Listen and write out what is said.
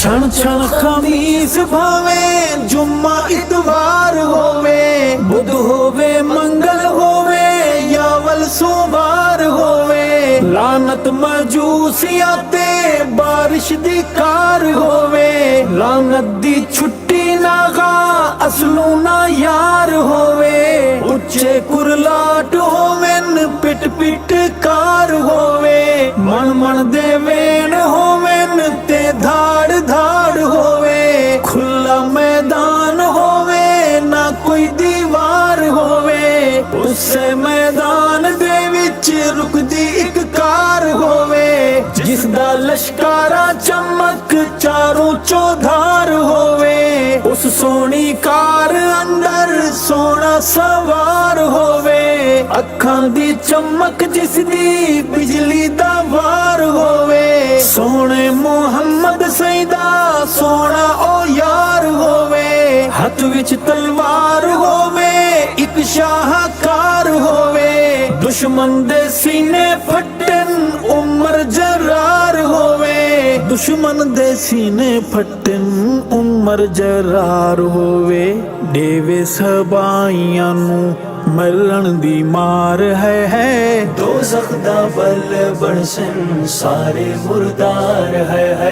क्षण क्षण खमीस भावे, जुम्मा इतवार होवे, बुध होवे मंगल होवे, यावल सोमवार होवे। लानत मजूसिया ते बारिश दी कार होवे, लानत दी छुट्टी नागा असलू ना यार होवे। उच्चे कुरलाट होवेन, पिट पिट कार होवे, मन मन दे वेण होवेन ते धाड़ धाड़ होवे। खुला मैदान होवे, ना कोई दीवार होवे, उससे मैदान दे विच रुकदी इक कार होवे। जिसदा लश्कारा चमक चारों चौधार होवे, उस सोनी कार अंदर सोना सवार होवे। अखां दी चमक जिसदी बिजली दा वार होवे, सोने मुहम्मद सईदा सोना ओ यार होवे। हथ विच तलवार होवे, इक शाहकार होवे, दुश्मन दे सीने फटन उमर जरार होवे। दुश्मन दे सीने फटन उमर जरार होवे। देवे सबाइयां नू मरण दी मार है। दोज़ख दा बल बनसन सारे मुर्दार है।